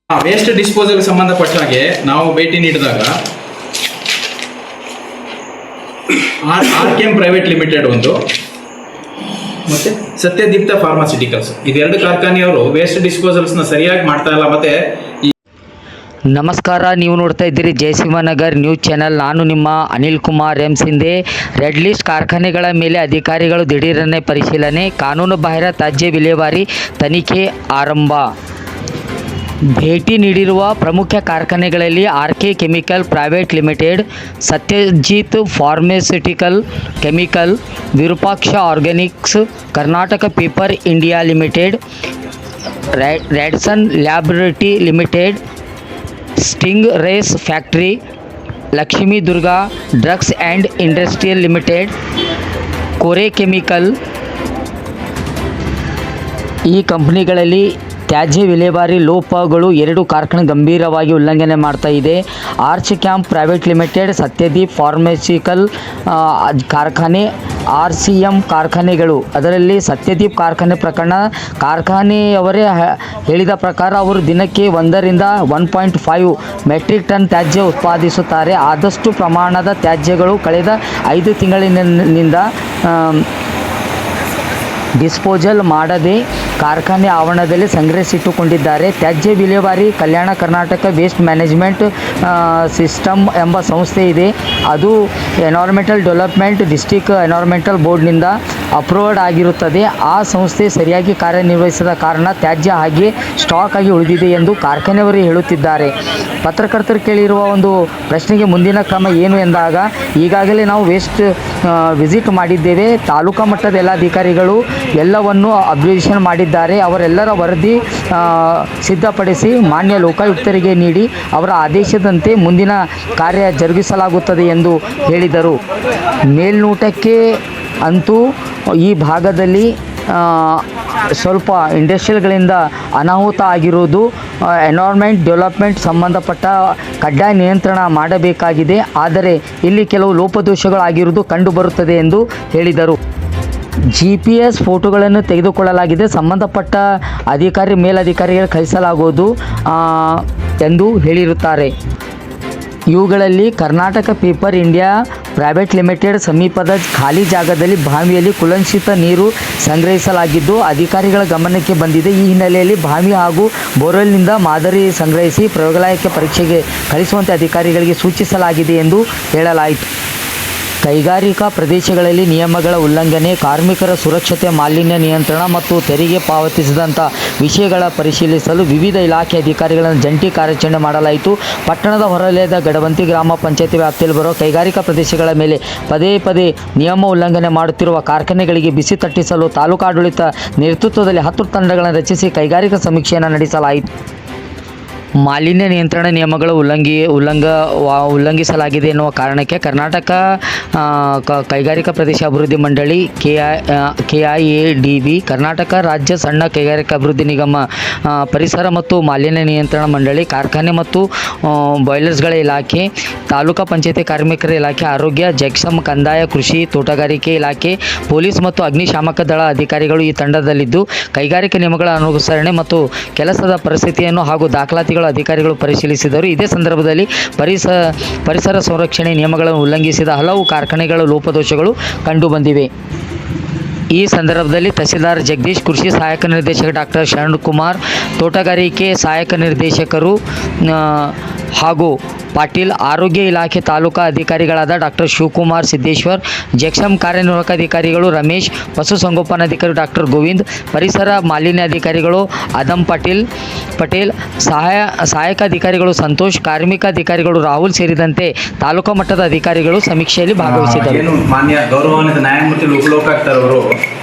Waste disposal ಸಂಬಂಧಪಟ್ಟ ಹಾಗೆ ನಾವು ಭೇಟಿ ನೀಡಿದಾಗ ಆರ್ಕೆಎಂ ಪ್ರೈವೇಟ್ ಲಿಮಿಟೆಡ್ ಒಂದು ಮತ್ತೆ ಸತ್ಯದೀಪ್ತ ಫಾರ್ಮಾಸ್ಯೂಟಿಕಲ್ಸ್ ಇದೆರಡು ಕಾರ್ಖಾನೆಯವರು ವೇಸ್ಟ್ ಡಿಸ್ಪೋಸಲ್ಸ್ನ ಸರಿಯಾಗಿ ಮಾಡ್ತಾ ಇಲ್ಲ. ಮತ್ತೆ ನಮಸ್ಕಾರ, ನೀವು ನೋಡ್ತಾ ಇದ್ದೀರಿ ಜಯಸಿಂಹನಗರ್ ನ್ಯೂಸ್ ಚಾನೆಲ್. ನಾನು ನಿಮ್ಮ Anil Kumar M Shinde. Red list ಕಾರ್ಖಾನೆಗಳ ಮೇಲೆ ಅಧಿಕಾರಿಗಳು ದಿಢೀರನೆ ಪರಿಶೀಲನೆ, ಕಾನೂನು ಬಾಹಿರ ತ್ಯಾಜ್ಯ ವಿಲೇವಾರಿ ತನಿಖೆ ಆರಂಭ. ಭೇಟಿ ನೀಡಿರುವ ಪ್ರಮುಖ ಕಾರ್ಖಾನೆಗಳಲ್ಲಿ RK chemical private limited, Satyajit pharmaceutical chemical, Virupaksha organics, Karnataka paper India limited, Radson laboratory limited, ಸ್ಟಿಂಗ್ ರೇಸ್ factory, Lakshmi Durga drugs and industrial limited, Kore chemical. ಈ ಕಂಪನಿಗಳಲ್ಲಿ ತ್ಯಾಜ್ಯ ವಿಲೇವಾರಿ ಲೋಪಗಳು 2 ಕಾರ್ಖಾನೆ ಗಂಭೀರವಾಗಿ ಉಲ್ಲಂಘನೆ ಮಾಡ್ತಾ ಇದೆ. Arch camp private limited, Satyadeep pharmaceutical ಕಾರ್ಖಾನೆ, RCM ಕಾರ್ಖಾನೆಗಳು. ಅದರಲ್ಲಿ ಸತ್ಯದೀಪ್ ಕಾರ್ಖಾನೆ ಪ್ರಕರಣ, ಕಾರ್ಖಾನೆಯವರೇ ಹೇಳಿದ ಪ್ರಕಾರ ಅವರು ದಿನಕ್ಕೆ 1 ರಿಂದ 1.5 ಮೆಟ್ರಿಕ್ ಟನ್ ತ್ಯಾಜ್ಯ ಉತ್ಪಾದಿಸುತ್ತಾರೆ. ಆದಷ್ಟು ಪ್ರಮಾಣದ ತ್ಯಾಜ್ಯಗಳು ಕಳೆದ 5 ತಿಂಗಳಿನಿಂದ ಡಿಸ್ಪೋಸಲ್ ಮಾಡದೆ ಕಾರ್ಖಾನೆ ಆವರಣದಲ್ಲಿ ಸಂಗ್ರಹಿಸಿಟ್ಟುಕೊಂಡಿದ್ದಾರೆ. ತ್ಯಾಜ್ಯ ವಿಲೇವಾರಿ Kalyana Karnataka waste management system ಎಂಬ ಸಂಸ್ಥೆ ಇದೆ. ಅದು ಎನ್ವೈರ್ಮೆಂಟಲ್ ಡೆವಲಪ್ಮೆಂಟ್ ಡಿಸ್ಟ್ರಿಕ್ಟ್ ಎನ್ವೈರ್ಮೆಂಟಲ್ ಬೋರ್ಡ್ನಿಂದ ಅಪ್ರೂವ್ಡ್ ಆಗಿರುತ್ತದೆ. ಆ ಸಂಸ್ಥೆ ಸರಿಯಾಗಿ ಕಾರ್ಯನಿರ್ವಹಿಸದ ಕಾರಣ ತ್ಯಾಜ್ಯ ಹಾಗೆ ಸ್ಟಾಕ್ ಆಗಿ ಉಳಿದಿದೆ ಎಂದು ಕಾರ್ಖಾನೆಯವರು ಹೇಳುತ್ತಿದ್ದಾರೆ. ಪತ್ರಕರ್ತರು ಕೇಳಿರುವ ಒಂದು ಪ್ರಶ್ನೆಗೆ ಮುಂದಿನ ಕ್ರಮ ಏನು ಎಂದಾಗ, ಈಗಾಗಲೇ ನಾವು ವೇಸ್ಟ್ ವಿಸಿಟ್ ಮಾಡಿದ್ದೇವೆ. ತಾಲೂಕಾ ಮಟ್ಟದ ಎಲ್ಲ ಅಧಿಕಾರಿಗಳು ಎಲ್ಲವನ್ನು ಅಬ್ಸರ್ವೇಷನ್ ಮಾಡಿದ್ದಾರೆ. ಅವರೆಲ್ಲರ ವರದಿ ಸಿದ್ಧಪಡಿಸಿ ಮಾನ್ಯ ಲೋಕಾಯುಕ್ತರಿಗೆ ನೀಡಿ ಅವರ ಆದೇಶದಂತೆ ಮುಂದಿನ ಕಾರ್ಯ ಜರುಗಿಸಲಾಗುತ್ತದೆ ಎಂದು ಹೇಳಿದರು. ಮೇಲ್ನೋಟಕ್ಕೆ ಅಂತೂ ಈ ಭಾಗದಲ್ಲಿ ಸ್ವಲ್ಪ ಇಂಡಸ್ಟ್ರಿಯಲ್ಗಳಿಂದ ಅನಾಹುತ ಆಗಿರುವುದು. ಎನ್ವೈರ್ಮೆಂಟ್ ಡೆವಲಪ್ಮೆಂಟ್ ಸಂಬಂಧಪಟ್ಟ ಕಡ್ಡಾಯ ನಿಯಂತ್ರಣ ಮಾಡಬೇಕಾಗಿದೆ. ಆದರೆ ಇಲ್ಲಿ ಕೆಲವು ಲೋಪದೋಷಗಳು ಆಗಿರುವುದು ಕಂಡುಬರುತ್ತದೆ ಎಂದು ಹೇಳಿದರು. GPS ಫೋಟೋಗಳನ್ನು ತೆಗೆದುಕೊಳ್ಳಲಾಗಿದೆ. ಸಂಬಂಧಪಟ್ಟ ಮೇಲಧಿಕಾರಿಗಳಿಗೆ ಕಳಿಸಲಾಗುವುದು ಎಂದು ಹೇಳಿರುತ್ತಾರೆ. ಇವುಗಳಲ್ಲಿ Karnataka paper India private limited ಸಮೀಪದ ಖಾಲಿ ಜಾಗದಲ್ಲಿ ಬಾವಿಯಲ್ಲಿ ಕಲುಷಿತ ನೀರು ಸಂಗ್ರಹಿಸಲಾಗಿದ್ದು ಅಧಿಕಾರಿಗಳ ಗಮನಕ್ಕೆ ಬಂದಿದೆ. ಈ ಹಿನ್ನೆಲೆಯಲ್ಲಿ ಬಾವಿ ಹಾಗೂ ಬೋರ್ವೆಲ್ನಿಂದ ಮಾದರಿ ಸಂಗ್ರಹಿಸಿ ಪ್ರಯೋಗಾಲಯಕ್ಕೆ ಪರೀಕ್ಷೆಗೆ ಕಳಿಸುವಂತೆ ಅಧಿಕಾರಿಗಳಿಗೆ ಸೂಚಿಸಲಾಗಿದೆ ಎಂದು ಹೇಳಲಾಯಿತು. ಕೈಗಾರಿಕಾ ಪ್ರದೇಶಗಳಲ್ಲಿ ನಿಯಮಗಳ ಉಲ್ಲಂಘನೆ, ಕಾರ್ಮಿಕರ ಸುರಕ್ಷತೆ, ಮಾಲಿನ್ಯ ನಿಯಂತ್ರಣ ಮತ್ತು ತೆರಿಗೆ ಪಾವತಿಸಿದಂಥ ವಿಷಯಗಳ ಪರಿಶೀಲಿಸಲು ವಿವಿಧ ಇಲಾಖೆ ಅಧಿಕಾರಿಗಳನ್ನು ಜಂಟಿ ಕಾರ್ಯಾಚರಣೆ ಮಾಡಲಾಯಿತು. ಪಟ್ಟಣದ ಹೊರವಲಯದ ಗಡವಂತಿ ಗ್ರಾಮ ಪಂಚಾಯತಿ ವ್ಯಾಪ್ತಿಯಲ್ಲಿ ಬರುವ ಕೈಗಾರಿಕಾ ಪ್ರದೇಶಗಳ ಮೇಲೆ ಪದೇ ಪದೇ ನಿಯಮ ಉಲ್ಲಂಘನೆ ಮಾಡುತ್ತಿರುವ ಕಾರ್ಖಾನೆಗಳಿಗೆ ಬಿಸಿ ತಟ್ಟಿಸಲು ತಾಲೂಕಾಡಳಿತ ನೇತೃತ್ವದಲ್ಲಿ 10 ತಂಡಗಳನ್ನು ರಚಿಸಿ ಕೈಗಾರಿಕಾ ಸಮೀಕ್ಷೆಯನ್ನು ನಡೆಸಲಾಯಿತು. ಮಾಲಿನ್ಯ ನಿಯಂತ್ರಣ ನಿಯಮಗಳು ಉಲ್ಲಂಘಿಸಲಾಗಿದೆ ಎನ್ನುವ ಕಾರಣಕ್ಕೆ ಕರ್ನಾಟಕ ಕೈಗಾರಿಕಾ ಪ್ರದೇಶ ಅಭಿವೃದ್ಧಿ ಮಂಡಳಿ KIADB, ಕರ್ನಾಟಕ ರಾಜ್ಯ ಸಣ್ಣ ಕೈಗಾರಿಕಾ ಅಭಿವೃದ್ಧಿ ನಿಗಮ, ಪರಿಸರ ಮತ್ತು ಮಾಲಿನ್ಯ ನಿಯಂತ್ರಣ ಮಂಡಳಿ, ಕಾರ್ಖಾನೆ ಮತ್ತು ಬಾಯ್ಲರ್ಸ್ಗಳ ಇಲಾಖೆ, ತಾಲೂಕಾ ಪಂಚಾಯತಿ ಕಾರ್ಮಿಕರ ಇಲಾಖೆ, ಆರೋಗ್ಯ, ಜೆಕ್ಸಮ್, ಕಂದಾಯ, ಕೃಷಿ, ತೋಟಗಾರಿಕೆ ಇಲಾಖೆ, ಪೊಲೀಸ್ ಮತ್ತು ಅಗ್ನಿಶಾಮಕ ದಳ ಅಧಿಕಾರಿಗಳು ಈ ತಂಡದಲ್ಲಿದ್ದು ಕೈಗಾರಿಕಾ ನಿಯಮಗಳ ಅನುಸರಣೆ ಮತ್ತು ಕೆಲಸದ ಪರಿಸ್ಥಿತಿಯನ್ನು ಹಾಗೂ ದಾಖಲಾತಿಗಳು ಅಧಿಕಾರಿಗಳು ಪರಿಶೀಲಿಸಿದರು. ಇದೇ ಸಂದರ್ಭದಲ್ಲಿ ಪರಿಸರ ಸಂರಕ್ಷಣೆ ನಿಯಮಗಳನ್ನು ಉಲ್ಲಂಘಿಸಿದ ಹಲವು ಕಾರ್ಖಾನೆಗಳ ಲೋಪದೋಷಗಳು ಕಂಡುಬಂದಿವೆ. ಈ ಸಂದರ್ಭದಲ್ಲಿ ತಹಸೀಲ್ದಾರ್ ಜಗದೀಶ್, ಕೃಷಿ ಸಹಾಯಕ ನಿರ್ದೇಶಕ ಡಾಕ್ಟರ್ ಶರಣ್ಕುಮಾರ್, ತೋಟಗಾರಿಕೆ ಸಹಾಯಕ ನಿರ್ದೇಶಕರು ಹಾಗೂ ಪಾಟೀಲ್, ಆರೋಗ್ಯ ಇಲಾಖೆ ತಾಲೂಕಾ ಅಧಿಕಾರಿಗಳಾದ ಡಾಕ್ಟರ್ ಶಿವಕುಮಾರ್ ಸಿದ್ದೇಶ್ವರ್, ಜೆಕ್ಸಮ್ ಕಾರ್ಯನಿರ್ವಾಹಕ ಅಧಿಕಾರಿಗಳು ರಮೇಶ್, ಪಶುಸಂಗೋಪನಾಧಿಕಾರಿ ಡಾಕ್ಟರ್ ಗೋವಿಂದ್, ಪರಿಸರ ಮಾಲಿನ್ಯ ಅಧಿಕಾರಿಗಳು ಆದಮ್ ಪಟೇಲ್, ಸಹಾಯಕ ಅಧಿಕಾರಿಗಳು ಸಂತೋಷ್, ಕಾರ್ಮಿಕ ಅಧಿಕಾರಿಗಳು ರಾಹುಲ್ ಸೇರಿದಂತೆ ತಾಲೂಕಾ ಮಟ್ಟದ ಅಧಿಕಾರಿಗಳು ಸಮೀಕ್ಷೆಯಲ್ಲಿ ಭಾಗವಹಿಸಿದರು. ಮಾನ್ಯ ಗೌರವಾನ್ವಿತ ನ್ಯಾಯಮೂರ್ತಿ ಲೋಕಾಯುಕ್ತರವರು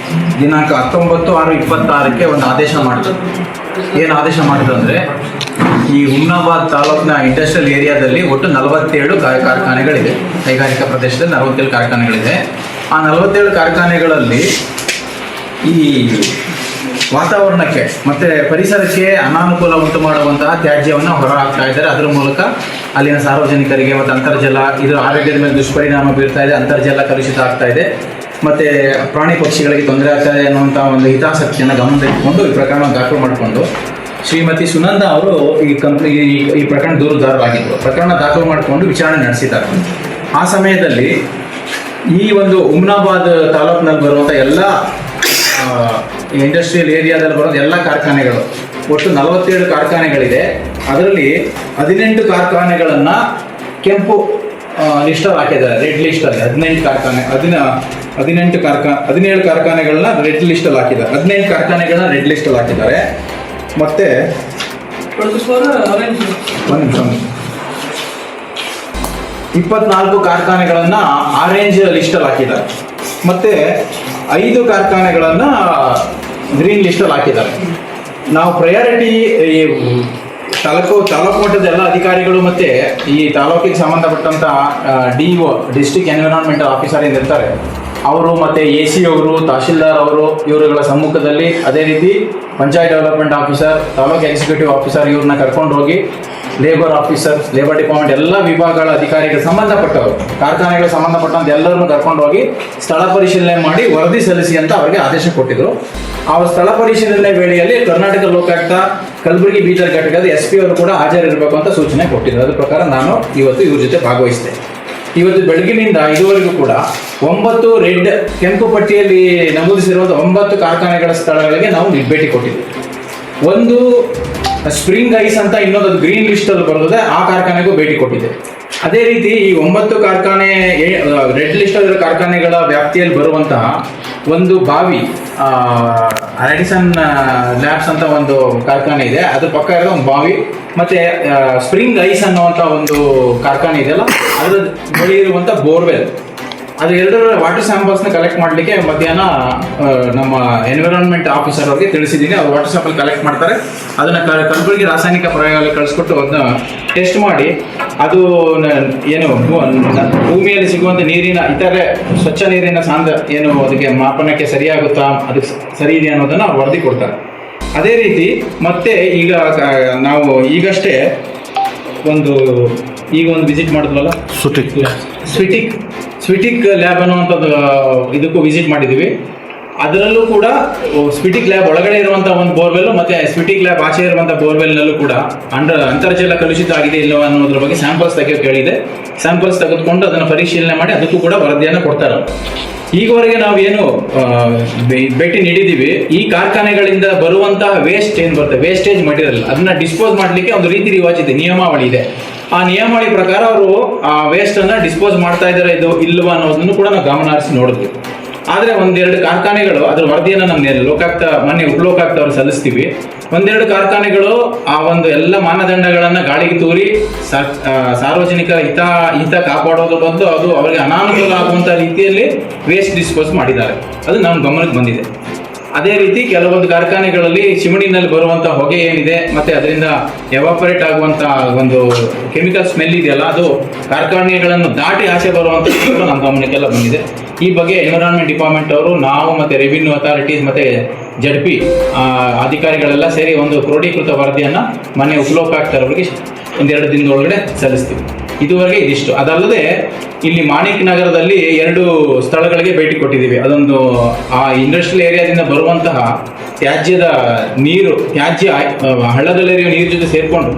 ದಿನಾಂಕ 19/6/26ಕ್ಕೆ ಒಂದು ಆದೇಶ ಮಾಡಿದ್ರು. ಏನು ಆದೇಶ ಮಾಡಿದ್ರು ಅಂದರೆ, ಈ ಹುಮ್ನಾಬಾದ್ ತಾಲೂಕಿನ ಇಂಡಸ್ಟ್ರಿಯಲ್ ಏರಿಯಾದಲ್ಲಿ ಒಟ್ಟು 47 ಕಾರ್ಖಾನೆಗಳಿದೆ. ಕೈಗಾರಿಕಾ ಪ್ರದೇಶದಲ್ಲಿ 47 ಕಾರ್ಖಾನೆಗಳಿದೆ. ಆ 47 ಕಾರ್ಖಾನೆಗಳಲ್ಲಿ ಈ ವಾತಾವರಣಕ್ಕೆ ಮತ್ತು ಪರಿಸರಕ್ಕೆ ಅನಾನುಕೂಲ ಉಂಟು ಮಾಡುವಂತಹ ತ್ಯಾಜ್ಯವನ್ನು ಹೊರಹಾಕ್ತಾ ಇದ್ದಾರೆ. ಅದರ ಮೂಲಕ ಅಲ್ಲಿನ ಸಾರ್ವಜನಿಕರಿಗೆ ಮತ್ತು ಅಂತರ್ಜಲ, ಇದರ ಆರೋಗ್ಯದ ಮೇಲೆ ದುಷ್ಪರಿಣಾಮ ಬೀರ್ತಾ ಇದೆ. ಅಂತರ್ಜಲ ಕಲುಷಿತ ಆಗ್ತಾ ಇದೆ ಮತ್ತು ಪ್ರಾಣಿ ಪಕ್ಷಿಗಳಿಗೆ ತೊಂದರೆ ಆಗ್ತಾ ಇದೆ ಅನ್ನುವಂಥ ಒಂದು ಹಿತಾಸಕ್ತಿಯನ್ನು ಗಮನದಲ್ಲಿಟ್ಟುಕೊಂಡು ಈ ಪ್ರಕರಣವನ್ನು ದಾಖಲು ಮಾಡಿಕೊಂಡು ಶ್ರೀಮತಿ ಸುನಂದ ಅವರು ಈ ಕಂಪ್ನಿ ಈ ಪ್ರಕರಣ ದೂರುದಾರರಾಗಿದ್ದರು. ಪ್ರಕರಣ ದಾಖಲು ಮಾಡಿಕೊಂಡು ವಿಚಾರಣೆ ನಡೆಸಿದ್ದಾರೆ. ಆ ಸಮಯದಲ್ಲಿ ಈ ಒಂದು ಹುಮ್ನಾಬಾದ್ ತಾಲೂಕಿನಲ್ಲಿ ಬರುವಂಥ ಎಲ್ಲ ಇಂಡಸ್ಟ್ರಿಯಲ್ ಏರಿಯಾದಲ್ಲಿ ಬರೋದು ಎಲ್ಲ ಕಾರ್ಖಾನೆಗಳು, ಒಟ್ಟು 47 ಕಾರ್ಖಾನೆಗಳಿದೆ. ಅದರಲ್ಲಿ 18 ಕಾರ್ಖಾನೆಗಳನ್ನು ಕೆಂಪು ಲಿಸ್ಟಲ್ಲಿ ಹಾಕಿದ್ದಾರೆ, ರೆಡ್ ಲಿಸ್ಟಲ್ಲಿ. 17 ಕಾರ್ಖಾನೆಗಳನ್ನ ರೆಡ್ ಲಿಸ್ಟಲ್ಲಿ ಹಾಕಿದ್ದಾರೆ, 15 ಕಾರ್ಖಾನೆಗಳನ್ನ ರೆಡ್ ಲಿಸ್ಟಲ್ಲಿ ಹಾಕಿದ್ದಾರೆ. ಮತ್ತೆ 24 ಕಾರ್ಖಾನೆಗಳನ್ನು ಆರೆಂಜ್ ಲಿಸ್ಟಲ್ಲಿ ಹಾಕಿದ್ದಾರೆ. ಮತ್ತೆ 5 ಕಾರ್ಖಾನೆಗಳನ್ನು ಗ್ರೀನ್ ಲಿಸ್ಟಲ್ಲಿ ಹಾಕಿದ್ದಾರೆ. ನಾವು ಪ್ರಯಾರಿಟಿ ಈ ತಾಲೂಕು ಮಟ್ಟದ ಎಲ್ಲ ಅಧಿಕಾರಿಗಳು ಮತ್ತು ಈ ತಾಲೂಕಿಗೆ ಸಂಬಂಧಪಟ್ಟಂಥ DO ಡಿಸ್ಟ್ರಿಕ್ಟ್ ಎನ್ವಿರಾನ್ಮೆಂಟಲ್ ಆಫೀಸರ್ ಏನಿರ್ತಾರೆ ಅವರು, ಮತ್ತು AC ಅವರು, ತಹಶೀಲ್ದಾರ್ ಅವರು, ಇವರುಗಳ ಸಮ್ಮುಖದಲ್ಲಿ, ಅದೇ ರೀತಿ panchayat development officer, taluk executive officer ಇವ್ರನ್ನ ಕರ್ಕೊಂಡು ಹೋಗಿ ಲೇಬರ್ ಆಫೀಸರ್, ಲೇಬರ್ ಡಿಪಾರ್ಟ್ಮೆಂಟ್ ಎಲ್ಲ ವಿಭಾಗಗಳ ಅಧಿಕಾರಿಗಳು ಸಂಬಂಧಪಟ್ಟವರು, ಕಾರ್ಖಾನೆಗಳಿಗೆ ಸಂಬಂಧಪಟ್ಟಂತೆ ಎಲ್ಲರನ್ನು ಕರ್ಕೊಂಡು ಹೋಗಿ ಸ್ಥಳ ಪರಿಶೀಲನೆ ಮಾಡಿ ವರದಿ ಸಲ್ಲಿಸಿ ಅಂತ ಅವರಿಗೆ ಆದೇಶ ಕೊಟ್ಟಿದ್ರು. ಆ ಸ್ಥಳ ಪರಿಶೀಲನೆ ವೇಳೆಯಲ್ಲಿ ಕರ್ನಾಟಕ ಲೋಕಾಯುಕ್ತ ಕಲಬುರಗಿ ಬೀದರ್ ಘಟಕದ SP ಅವರು ಕೂಡ ಹಾಜರಿರಬೇಕು ಅಂತ ಸೂಚನೆ ಕೊಟ್ಟಿದ್ರು. ಅದ್ರ ಪ್ರಕಾರ ನಾನು ಇವತ್ತು ಇವ್ರ ಜೊತೆ ಭಾಗವಹಿಸಿದೆ. ಇವತ್ತು ಬೆಳಗಿನಿಂದ ಇದುವರೆಗೂ ಕೂಡ 9 ರೆಡ್ ಕೆಂಪು ಪಟ್ಟಿಯಲ್ಲಿ ನಮೂದಿಸಿರುವಂಥ 9 ಕಾರ್ಖಾನೆಗಳ ಸ್ಥಳಗಳಿಗೆ ನಾವು ಭೇಟಿ ಕೊಟ್ಟಿದ್ವಿ. ಒಂದು ಸ್ಪ್ರಿಂಗ್ ಐಸ್ ಅಂತ ಇನ್ನೊಂದು ಗ್ರೀನ್ ಲಿಸ್ಟಲ್ಲಿ ಬರ್ತದೆ, ಆ ಕಾರ್ಖಾನೆಗೂ ಭೇಟಿ ಕೊಟ್ಟಿದೆ. ಅದೇ ರೀತಿ ಈ 9 ಕಾರ್ಖಾನೆ ರೆಡ್ ಲಿಸ್ಟಲ್ಲಿರೋ ಕಾರ್ಖಾನೆಗಳ ವ್ಯಾಪ್ತಿಯಲ್ಲಿ ಬರುವಂತಹ ಒಂದು ಬಾವಿ, ಅಡಿಸನ್ ಲ್ಯಾಬ್ಸ್ ಅಂತ ಒಂದು ಕಾರ್ಖಾನೆ ಇದೆ, ಅದ್ರ ಪಕ್ಕ ಇರೋ ಒಂದು ಬಾವಿ, ಮತ್ತೆ ಸ್ಪ್ರಿಂಗ್ ಐಸ್ ಅನ್ನುವಂಥ ಒಂದು ಕಾರ್ಖಾನೆ ಇದೆಯಲ್ಲ, ಅದ್ರ ಬಳಿ ಇರುವಂಥ ಬೋರ್ವೆಲ್, ಅದು ಎರಡರ ವಾಟರ್ ಸ್ಯಾಂಪಲ್ಸ್ನ ಕಲೆಕ್ಟ್ ಮಾಡಲಿಕ್ಕೆ ಮಧ್ಯಾಹ್ನ ನಮ್ಮ ಎನ್ವಿರಾನ್ಮೆಂಟ್ ಆಫೀಸರ್ ಅವ್ರಿಗೆ ತಿಳಿಸಿದ್ದೀನಿ. ಅವ್ರು ವಾಟರ್ ಸ್ಯಾಂಪಲ್ ಕಲೆಕ್ಟ್ ಮಾಡ್ತಾರೆ, ಅದನ್ನು ಕಲಬುರಗಿ ರಾಸಾಯನಿಕ ಪ್ರಯೋಗಾಲಯ ಕಳಿಸ್ಕೊಟ್ಟು ಅದನ್ನ ಟೆಸ್ಟ್ ಮಾಡಿ ಅದು ಏನು ಭೂಮಿಯಲ್ಲಿ ಸಿಗುವಂಥ ನೀರಿನ ಇತರೆ ಸ್ವಚ್ಛ ನೀರಿನ ಏನು ಅದಕ್ಕೆ ಮಾಪನಕ್ಕೆ ಸರಿಯಾಗುತ್ತಾ, ಅದಕ್ಕೆ ಸರಿ ಇದೆ ಅನ್ನೋದನ್ನು ಅವ್ರು ವರದಿ ಕೊಡ್ತಾರೆ. ಅದೇ ರೀತಿ ಮತ್ತೆ ಈಗ ನಾವು ಈಗಷ್ಟೇ ಒಂದು ವಿಸಿಟ್ ಮಾಡಿದ್ವಲ್ಲ ಸ್ವಿಟಿಕ್ ಲ್ಯಾಬ್ ಅನ್ನುವಂಥದ್ದು, ಇದಕ್ಕೂ ವಿಸಿಟ್ ಮಾಡಿದ್ದೀವಿ. ಅದರಲ್ಲೂ ಕೂಡ ಸ್ವಿಟಿಕ್ ಲ್ಯಾಬ್ ಒಳಗಡೆ ಇರುವಂಥ ಒಂದು ಬೋರ್ವೆಲ್ ಮತ್ತು ಸ್ವಿಟಿಕ್ ಲ್ಯಾಬ್ ಆಚೆ ಇರುವಂಥ ಬೋರ್ವೆಲ್ನಲ್ಲೂ ಕೂಡ ಅಂತರ್ಜಲ ಕಲುಷಿತ ಆಗಿದೆ ಇಲ್ಲವ ಅನ್ನೋದ್ರ ಬಗ್ಗೆ ಸ್ಯಾಂಪಲ್ಸ್ ತೆಗೆಯೋಕೆ ಹೇಳಿದೆ. ಸ್ಯಾಂಪಲ್ಸ್ ತೆಗೆದುಕೊಂಡು ಅದನ್ನು ಪರಿಶೀಲನೆ ಮಾಡಿ ಅದಕ್ಕೂ ಕೂಡ ವರದಿಯನ್ನು ಕೊಡ್ತಾರೆ. ಈಗವರೆಗೆ ನಾವೇನು ಭೇಟಿ ನೀಡಿದ್ದೀವಿ, ಈ ಕಾರ್ಖಾನೆಗಳಿಂದ ಬರುವಂತಹ ವೇಸ್ಟ್ ಏನು ಬರುತ್ತೆ, ವೇಸ್ಟೇಜ್ ಮಟೀರಿಯಲ್, ಅದನ್ನ ಡಿಸ್ಪೋಸ್ ಮಾಡಲಿಕ್ಕೆ ಒಂದು ರೀತಿ ರಿವಾಜ್ ಇದೆ, ನಿಯಮಾವಳಿ ಇದೆ. ಆ ನಿಯಮಾವಳಿ ಪ್ರಕಾರ ಅವರು ಆ ವೇಸ್ಟನ್ನು ಡಿಸ್ಪೋಸ್ ಮಾಡ್ತಾ ಇದ್ದಾರೆ ಇದು ಇಲ್ವಾ ಅನ್ನೋದನ್ನು ಕೂಡ ನಾವು ಗಮನ ಹರಿಸಿ ನೋಡಿದ್ವಿ. ಆದರೆ 1-2 ಕಾರ್ಖಾನೆಗಳು ಅದರ ವರದಿಯನ್ನು ನಮ್ಮ ಲೋಕಾಯುಕ್ತ ಮೊನ್ನೆ ಉಪಲೋಕಾಯುಕ್ತ ಅವರು ಸಲ್ಲಿಸ್ತೀವಿ. 1-2 ಕಾರ್ಖಾನೆಗಳು ಆ ಒಂದು ಎಲ್ಲ ಮಾನದಂಡಗಳನ್ನು ಗಾಳಿಗೆ ತೂರಿ ಸಾರ್ವಜನಿಕರ ಹಿತ ಕಾಪಾಡೋದು ಬಂದು ಅದು ಅವರಿಗೆ ಅನಾನುಕೂಲ ಆಗುವಂಥ ರೀತಿಯಲ್ಲಿ ವೇಸ್ಟ್ ಡಿಸ್ಪೋಸ್ ಮಾಡಿದ್ದಾರೆ. ಅದು ನಮ್ಮ ಗಮನಕ್ಕೆ ಬಂದಿದೆ. ಅದೇ ರೀತಿ ಕೆಲವೊಂದು ಕಾರ್ಖಾನೆಗಳಲ್ಲಿ ಚಿಮಣಿನಲ್ಲಿ ಬರುವಂಥ ಹೊಗೆ ಏನಿದೆ ಮತ್ತು ಅದರಿಂದ ಎವಾಪರೇಟ್ ಆಗುವಂಥ ಒಂದು ಕೆಮಿಕಲ್ ಸ್ಮೆಲ್ ಇದೆಯಲ್ಲ, ಅದು ಕಾರ್ಖಾನೆಗಳನ್ನು ದಾಟಿ ಆಚೆ ಬರುವಂಥ ನಮ್ಮ ಗಮನಕ್ಕೆಲ್ಲ ಬಂದಿದೆ. ಈ ಬಗ್ಗೆ ಎನ್ವಿರಾನ್ಮೆಂಟ್ ಡಿಪಾರ್ಟ್ಮೆಂಟ್ ಅವರು, ನಾವು ಮತ್ತು ರೆವಿನ್ಯೂ ಅಥಾರಿಟೀಸ್ ಮತ್ತು ZP ಅಧಿಕಾರಿಗಳೆಲ್ಲ ಸೇರಿ ಒಂದು ಕ್ರೋಢೀಕೃತ ವರದಿಯನ್ನು ಮೊನ್ನೆ ಉಪಲೋಕಾಯುಕ್ತರವರಿಗೆ 1-2 ದಿನದೊಳಗಡೆ ಸಲ್ಲಿಸ್ತೀವಿ. ಇದುವರೆಗೆ ಇದಿಷ್ಟು. ಅದಲ್ಲದೆ ಇಲ್ಲಿ ಮಾಣಿಕ್ ನಗರದಲ್ಲಿ 2 ಸ್ಥಳಗಳಿಗೆ ಭೇಟಿ ಕೊಟ್ಟಿದ್ದೀವಿ. ಅದೊಂದು ಆ ಇಂಡಸ್ಟ್ರಿಯಲ್ ಏರಿಯಾದಿಂದ ಬರುವಂತಹ ತ್ಯಾಜ್ಯ ಹಳ್ಳದಲ್ಲಿರುವ ನೀರು ಜೊತೆ ಸೇರಿಕೊಂಡು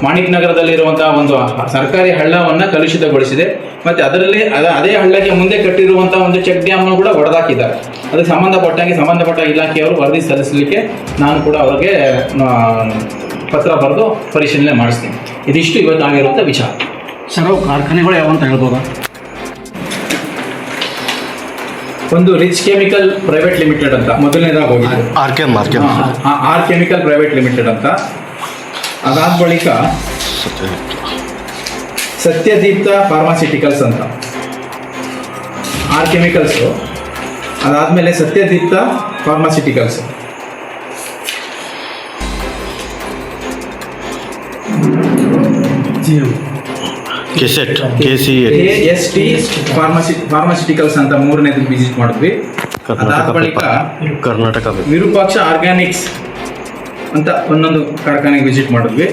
ಮಾಣಿಕ್ ನಗರದಲ್ಲಿರುವಂತಹ ಒಂದು ಸರ್ಕಾರಿ ಹಳ್ಳವನ್ನು ಕಲುಷಿತಗೊಳಿಸಿದೆ. ಮತ್ತು ಅದರಲ್ಲಿ ಅದೇ ಹಳ್ಳಕ್ಕೆ ಮುಂದೆ ಕಟ್ಟಿರುವಂಥ ಒಂದು ಚೆಕ್ ಡ್ಯಾಮ್ನ ಕೂಡ ಒಡೆದಾಕಿದ್ದಾರೆ. ಅದಕ್ಕೆ ಸಂಬಂಧಪಟ್ಟ ಇಲಾಖೆಯವರು ವರದಿ ಸಲ್ಲಿಸಲಿಕ್ಕೆ ನಾನು ಕೂಡ ಅವರಿಗೆ ಪತ್ರ ಬರೆದು ಪರಿಶೀಲನೆ ಮಾಡಿಸ್ತೀನಿ. ಇದಿಷ್ಟು ಇವತ್ತಾಗಿರುವಂಥ ವಿಚಾರ. ಸರ್, ಅವು ಕಾರ್ಖಾನೆಗಳು ಯಾವ ಅಂತ ಹೇಳ್ಬೋದಾ? ಒಂದು ರಿಚ್ ಕೆಮಿಕಲ್ ಪ್ರೈವೇಟ್ ಲಿಮಿಟೆಡ್ ಅಂತ ಮೊದಲನೇದಾಗಿ ಹೋಗಿದೆ, ಆರ್ ಕೆಮಿಕಲ್ ಪ್ರೈವೇಟ್ ಲಿಮಿಟೆಡ್ ಅಂತ. ಅದಾದ ಬಳಿಕ ಸತ್ಯದೀಪ್ತ ಫಾರ್ಮಾಸ್ಯೂಟಿಕಲ್ಸ್ ಅಂತ ಆರ್ ಕೆಮಿಕಲ್ಸು. ಅದಾದಮೇಲೆ ಸತ್ಯದೀಪ್ತ ಫಾರ್ಮಾಸ್ಯೂಟಿಕಲ್ಸ್. KST ಫಾರ್ಮಾಸ್ಯೂಟಿಕಲ್ಸ್ ಅಂತ 3ನೇದು ವಿಸಿಟ್ ಮಾಡಿದ್ವಿ. ಅದಾದ ಬಳಿಕ ಕರ್ನಾಟಕ ವಿರೂಪಾಕ್ಷ ಆರ್ಗ್ಯಾನಿಕ್ಸ್ ಅಂತ ಒಂದೊಂದು ಕಾರ್ಖಾನೆಗೆ ವಿಸಿಟ್ ಮಾಡಿದ್ವಿ.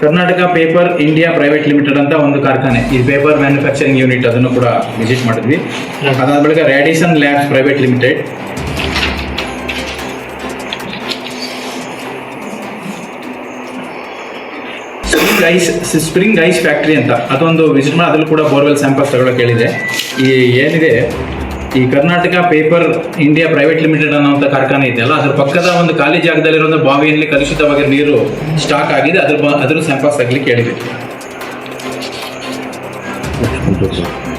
Karnataka paper India private limited ಅಂತ ಒಂದು ಕಾರ್ಖಾನೆ, ಈ ಪೇಪರ್ ಮ್ಯಾನುಫ್ಯಾಕ್ಚರಿಂಗ್ ಯೂನಿಟ್, ಅದನ್ನು ಕೂಡ ವಿಸಿಟ್ ಮಾಡಿದ್ವಿ. ಅದಾದ ಬಳಿಕ Radisson labs private limited, spring ice factory ಅಂತ ಅದೊಂದು ವಿಸಿಟ್ ಮಾಡಿ ಅದ್ರಲ್ಲಿ ಕೂಡ ಬೋರ್ವೆಲ್ ಸ್ಯಾಂಪಲ್ಸ್ ತಗೊಳ್ಳೋಕೆ ಹೇಳಿದೆ. ಈ ಏನಿದೆ ಈ Karnataka paper India private limited ಅನ್ನೋಂಥ ಕಾರ್ಖಾನೆ ಇದೆಯಲ್ಲ, ಅದ್ರ ಪಕ್ಕದ ಒಂದು ಖಾಲಿ ಜಾಗದಲ್ಲಿರೋ ಬಾವಿಯಲ್ಲಿ ಕಲುಷಿತವಾಗಿರೋ ನೀರು ಸ್ಟಾಕ್ ಆಗಿದೆ, ಅದ್ರ ಸ್ಯಾಂಪಲ್ಸ್ ತೆಗಲಿಕ್ಕೆ ಹೇಳಿದೆ.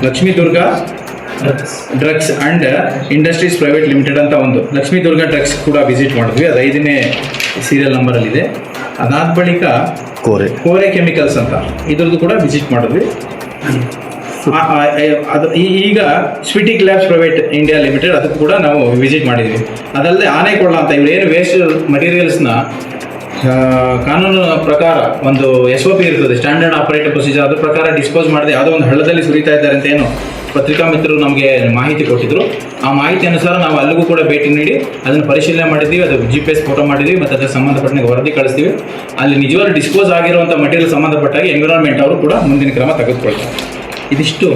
Lakshmi Durga drugs and industries private limited ಅಂತ ಒಂದು ಲಕ್ಷ್ಮೀ ದುರ್ಗಾ ಡ್ರಗ್ಸ್ ಕೂಡ ವಿಸಿಟ್ ಮಾಡಿದ್ವಿ. ಅದು 5ನೇ ಸೀರಿಯಲ್ ನಂಬರಲ್ಲಿದೆ. ಅದಾದ ಬಳಿಕ ಕೋರೆ ಕೆಮಿಕಲ್ಸ್ ಅಂತ ಇದ್ರದ್ದು ಕೂಡ ವಿಸಿಟ್ ಮಾಡಿದ್ವಿ. ಅದು ಈಗ ಸ್ವಿಟಿಕ್ ಲ್ಯಾಬ್ಸ್ ಪ್ರೈವೇಟ್ ಇಂಡಿಯಾ ಲಿಮಿಟೆಡ್ ಅದಕ್ಕೆ ಕೂಡ ನಾವು ವಿಸಿಟ್ ಮಾಡಿದ್ವಿ. ಅದಲ್ಲದೆ ಆನೆಕೊಳ್ಳ ಅಂತ ಇವ್ರು ಏನು ವೇಸ್ಟ್ ಮಟೀರಿಯಲ್ಸ್ನ ಕಾನೂನು ಪ್ರಕಾರ ಒಂದು SOP ಇರ್ತದೆ, ಸ್ಟ್ಯಾಂಡರ್ಡ್ ಆಪರೇಟಿವ್ ಪ್ರೊಸೀಜರ್, ಅದ್ರ ಪ್ರಕಾರ ಡಿಸ್ಪೋಸ್ ಮಾಡದೆ ಯಾವುದೋ ಒಂದು ಹಳ್ಳದಲ್ಲಿ ಸುರಿತಾ ಇದ್ದಾರೆ ಅಂತ ಏನು ಪತ್ರಿಕಾ ಮಿತ್ರರು ನಮಗೆ ಮಾಹಿತಿ ಕೊಟ್ಟಿದ್ರು. ಆ ಮಾಹಿತಿ ಅನುಸಾರ ನಾವು ಅಲ್ಲಿಗೂ ಕೂಡ ಭೇಟಿ ನೀಡಿ ಅದನ್ನು ಪರಿಶೀಲನೆ ಮಾಡಿದ್ದೀವಿ. ಅದು GPS ಫೋಟೋ ಮಾಡಿದ್ವಿ ಮತ್ತು ಅದಕ್ಕೆ ಸಂಬಂಧಪಟ್ಟ ವರದಿ ಕಳಿಸ್ತೀವಿ. ಅಲ್ಲಿ ನಿಜವಾಗ್ಲೂ ಡಿಸ್ಪೋಸ್ ಆಗಿರುವಂಥ ಮಟೀರಿಯಲ್ ಸಂಬಂಧಪಟ್ಟಾಗಿ ಎನ್ವಿರಾನ್ಮೆಂಟ್ ಅವರು ಕೂಡ ಮುಂದಿನ ಕ್ರಮ ತೆಗೆದುಕೊಳ್ತಾರೆ. ಇದಿಷ್ಟು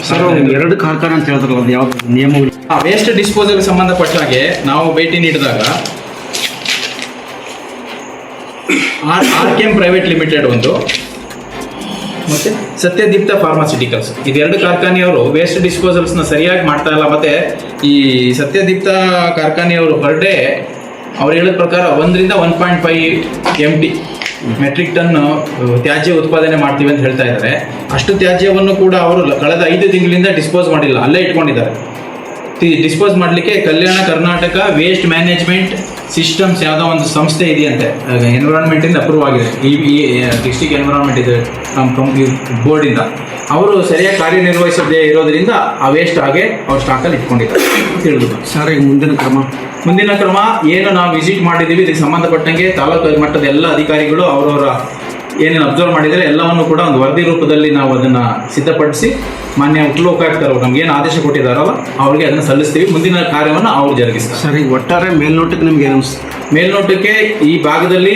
ಸರ್. 2 ಕಾರ್ಖಾನೆ ಅಂತ ಹೇಳಿದ್ರಲ್ಲ, ಅದು ಯಾವ್ದು ನಿಯಮಗಳು? ವೇಸ್ಟ್ ಡಿಸ್ಪೋಸಲ್ಗೆ ಸಂಬಂಧಪಟ್ಟ ಹಾಗೆ ನಾವು ಭೇಟಿ ನೀಡಿದಾಗ RKM ಪ್ರೈವೇಟ್ ಲಿಮಿಟೆಡ್ ಒಂದು ಮತ್ತೆ ಸತ್ಯದೀಪ್ತ ಫಾರ್ಮಾಸ್ಯೂಟಿಕಲ್ಸ್, ಇದೆರಡು ಕಾರ್ಖಾನೆಯವರು ವೇಸ್ಟ್ ಡಿಸ್ಪೋಸಲ್ಸ್ನ ಸರಿಯಾಗಿ ಮಾಡ್ತಾ ಇಲ್ಲ. ಮತ್ತೆ ಈ ಸತ್ಯದೀಪ್ತ ಕಾರ್ಖಾನೆಯವರು ಪರ್ ಡೇ ಅವ್ರು ಹೇಳಿದ ಪ್ರಕಾರ 1ರಿಂದ 1.5 MT ಮೆಟ್ರಿಕ್ ಟನ್ ತ್ಯಾಜ್ಯ ಉತ್ಪಾದನೆ ಮಾಡ್ತೀವಿ ಅಂತ ಹೇಳ್ತಾ ಇದ್ದಾರೆ. ಅಷ್ಟು ತ್ಯಾಜ್ಯವನ್ನು ಕೂಡ ಅವರು ಕಳೆದ 5 ತಿಂಗಳಿಂದ ಡಿಸ್ಪೋಸ್ ಮಾಡಿಲ್ಲ, ಅಲ್ಲೇ ಇಟ್ಕೊಂಡಿದ್ದಾರೆ. ಡಿಸ್ಪೋಸ್ ಮಾಡಲಿಕ್ಕೆ ಕಲ್ಯಾಣ ಕರ್ನಾಟಕ ವೇಸ್ಟ್ ಮ್ಯಾನೇಜ್ಮೆಂಟ್ ಸಿಸ್ಟಮ್ಸ್ ಯಾವುದೋ ಒಂದು ಸಂಸ್ಥೆ ಇದೆಯಂತೆ, ಎನ್ವಿರಾನ್ಮೆಂಟಿಂದ ಅಪ್ರೂವ್ ಆಗಿದೆ. ಈ ಡಿಸ್ಟ್ರಿಕ್ಟ್ ಎನ್ವಿರಾನ್ಮೆಂಟ್ ಇದೆ ಬೋರ್ಡಿಂದ. ಅವರು ಸರಿಯಾಗಿ ಕಾರ್ಯನಿರ್ವಹಿಸದೇ ಇರೋದ್ರಿಂದ ಆ ವೇಸ್ಟ್ ಹಾಗೆ ಅವ್ರು ಸ್ಟಾಕಲ್ಲಿ ಇಟ್ಕೊಂಡಿದ್ದಾರೆ ತಿಳಿದು. ಸರ್, ಈಗ ಮುಂದಿನ ಕ್ರಮ ಏನು ನಾವು ವಿಸಿಟ್ ಮಾಡಿದ್ದೀವಿ, ಇದಕ್ಕೆ ಸಂಬಂಧಪಟ್ಟಂಗೆ ತಾಲೂಕು ಮಟ್ಟದ ಎಲ್ಲ ಅಧಿಕಾರಿಗಳು ಅವರವರ ಏನೇನು ಅಬ್ಸರ್ವ್ ಮಾಡಿದರೆ ಎಲ್ಲವನ್ನು ಕೂಡ ಒಂದು ವರದಿ ರೂಪದಲ್ಲಿ ನಾವು ಅದನ್ನು ಸಿದ್ಧಪಡಿಸಿ ಮಾನ್ಯ ಉಪಲೋಕಾಯುಕ್ತರು ನಮ್ಗೇನು ಆದೇಶ ಕೊಟ್ಟಿದ್ದಾರಲ್ಲ ಅವರಿಗೆ ಅದನ್ನು ಸಲ್ಲಿಸ್ತೀವಿ. ಮುಂದಿನ ಕಾರ್ಯವನ್ನು ಅವ್ರು ಜರುಗಿಸ್ತಾರೆ. ಸರ್, ಈಗ ಒಟ್ಟಾರೆ ಮೇಲ್ನೋಟಕ್ಕೆ ನಿಮ್ಗೆ ಏನು ಮೇಲ್ನೋಟಕ್ಕೆ ಈ ಭಾಗದಲ್ಲಿ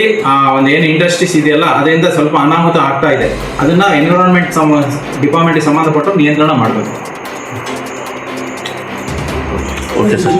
ಒಂದು ಏನು ಇಂಡಸ್ಟ್ರೀಸ್ ಇದೆಯಲ್ಲ ಅದರಿಂದ ಸ್ವಲ್ಪ ಅನಾಹುತ ಆಗ್ತಾ ಇದೆ. ಅದನ್ನು ಎನ್ವಿರಾನ್ಮೆಂಟ್ ಡಿಪಾರ್ಟ್ಮೆಂಟ್ಗೆ ಸಂಬಂಧಪಟ್ಟು ನಿಯಂತ್ರಣ ಮಾಡಬೇಕು. Okay sir.